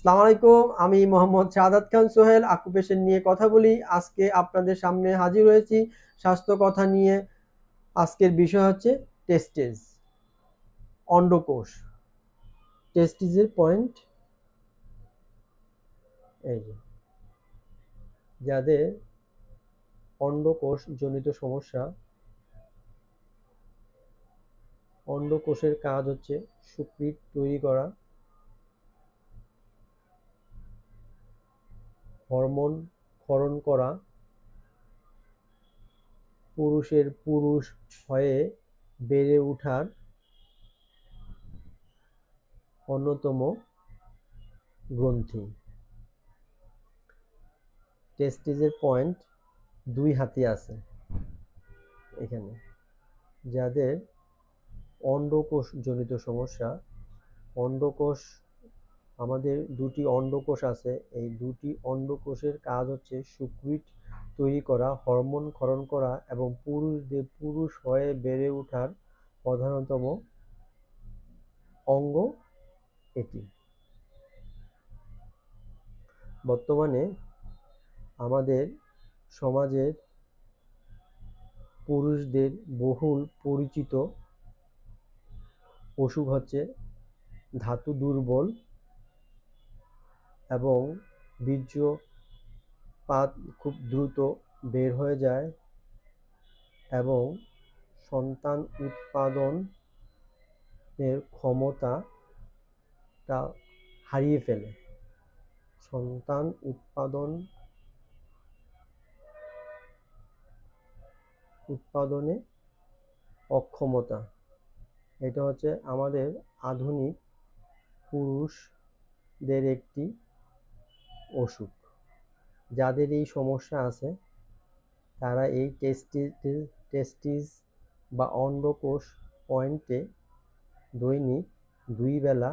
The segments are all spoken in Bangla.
আসসালামু আলাইকুম। আমি মোহাম্মদ শাহাদাত খান সোহেল অকুপেশন নিয়ে কথা বলি। আজকে আপনাদের সামনে হাজির হয়েছি স্বাস্থ্য কথা নিয়ে। আজকের বিষয় হচ্ছে টেস্টিস, অন্ডকোষ। টেস্টিসের পয়েন্ট এই যে, যাদের অন্ডকোষ জনিত সমস্যা, অন্ডকোষের কাজ হচ্ছে শুক্রাণু তৈরি করা, হরমোন ক্ষরণ করা, পুরুষের পুরুষ হয়ে বেড়ে ওঠার অন্যতম গ্রন্থি। টেস্টিসের পয়েন্ট 2 হাতে আছে এখানে। যাদের অন্ডকোষ জনিত সমস্যা, অন্ডকোষ, আমাদের 2টি অন্ডকোষ আছে। এই 2টি অন্ডকোষের কাজ হচ্ছে শুক্রাণু তৈরি করা, হরমোন ক্ষরণ করা এবং পুরুষদের পুরুষ হয়ে বেড়ে ওঠার প্রধানতম অঙ্গ এটি। বর্তমানে আমাদের সমাজের পুরুষদের বহুল পরিচিত অসুখ হচ্ছে ধাতু দুর্বল এবং বীর্যপাত খুব দ্রুত বের হয়ে যায় এবং সন্তান উৎপাদনের ক্ষমতাটা হারিয়ে ফেলে। সন্তান উৎপাদনে অক্ষমতা, এটা হচ্ছে আমাদের আধুনিক পুরুষদের একটি অসুখ। যাদের এই সমস্যা আছে তারা এই টেস্টিস বা অন্ডকোষ পয়েন্টে দৈনিক 2 বেলা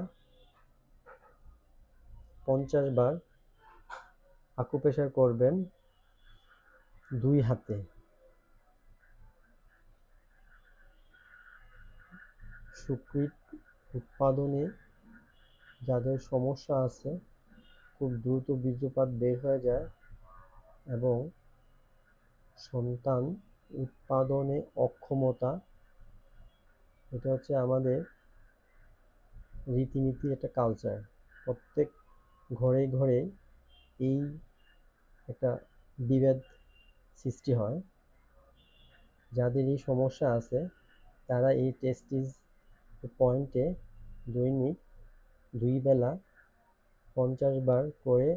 50 বার আকুপ্রেশার করবেন 2 হাতে। শুক্রাণু উৎপাদনে যাদের সমস্যা আছে, খুব দ্রুত বীর্যপাত বের হয়ে যায় এবং সন্তান উৎপাদনে অক্ষমতা, এটা হচ্ছে আমাদের রীতিনীতি, একটা কালচার। প্রত্যেক ঘরে ঘরে এই একটা বিভেদ সৃষ্টি হয়। যাদের এই সমস্যা আছে তারা এই টেস্টিস পয়েন্টে দৈনিক 2 বেলা 50 বার করে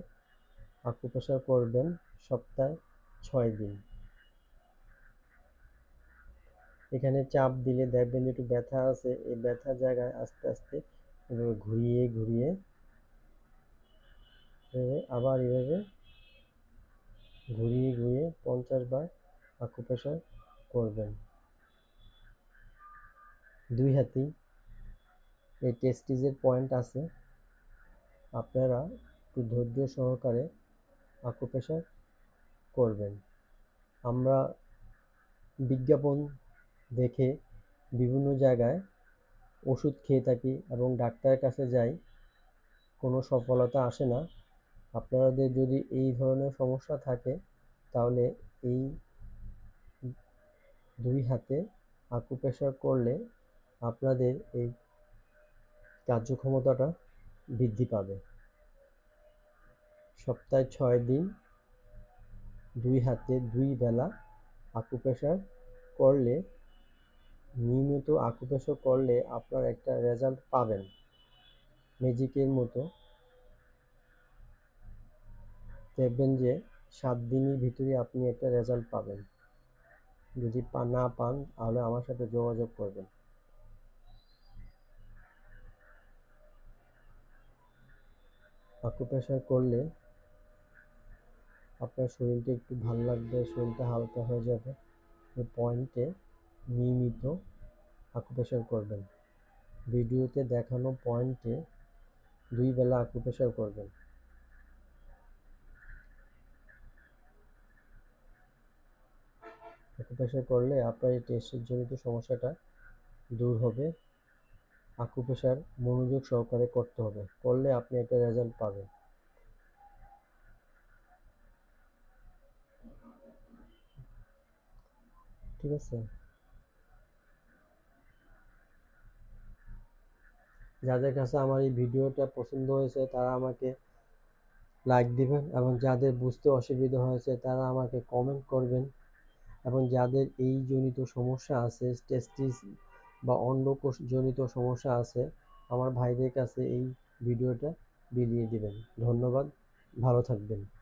আকুপ্রেশার করবেন সপ্তাহে 6 দিন। এখানে চাপ দিলে দেখবেন একটু ব্যথা আছে, এই ব্যথার জায়গায় আস্তে আস্তে এভাবে ঘুরিয়ে ঘুরিয়ে আবার এভাবে ঘুরিয়ে ঘুরিয়ে 50 বার আকুপ্রেশার করবেন 2 হাতেই। এই টেস্টিসের পয়েন্ট আছে, আপনারা একটু ধৈর্য সহকারে আকুপ্রেশার করবেন। আমরা বিজ্ঞাপন দেখে বিভিন্ন জায়গায় ওষুধ খেয়ে থাকি এবং ডাক্তারের কাছে যাই, কোনো সফলতা আসে না। আপনাদের যদি এই ধরনের সমস্যা থাকে তাহলে এই 2 হাতে আকুপ্রেশার করলে আপনাদের এই কার্যক্ষমতাটা বৃদ্ধি পাবে। সপ্তাহে 6 দিন 2 হাতে 2 বেলা আকুপ্রেশার করলে, নিয়মিত আকুপ্রেশার করলে আপনার একটা রেজাল্ট পাবেন ম্যাজিকের মতো। দেখবেন যে 7 দিনের ভিতরে আপনি একটা রেজাল্ট পাবেন। যদি না পান তাহলে আমার সাথে যোগাযোগ করবেন। আকুপ্রেশার করলে আপনার শরীরটা একটু ভালো লাগবে, শরীরটা হালকা হয়ে যাবে। এই পয়েন্টে নিয়মিত আকুপ্রেশার করবেন। ভিডিওতে দেখানো পয়েন্টে 2 বেলা আকুপ্রেশার করবেন। আকুপ্রেশার করলে আপনার এই টেস্টিস জনিত সমস্যাটা দূর হবে। আকুপ্রেশার মনোযোগ সহকারে করতে হবে, করলে আপনি একটা রেজাল্ট পাবেন। ঠিক আছে? যাদের কাছে আমার এই ভিডিওটা পছন্দ হয়েছে তারা আমাকে লাইক দিবেন, এবং যাদের বুঝতে অসুবিধা হয়েছে তারা আমাকে কমেন্ট করবেন, এবং যাদের এই জনিত সমস্যা আছে, টেস্টিস বা অন্ডকোষ জনিত সমস্যা আছে, আমার ভাইদের কাছে এই ভিডিওটা বিলিয়ে দিবেন। ধন্যবাদ, ভালো থাকবেন।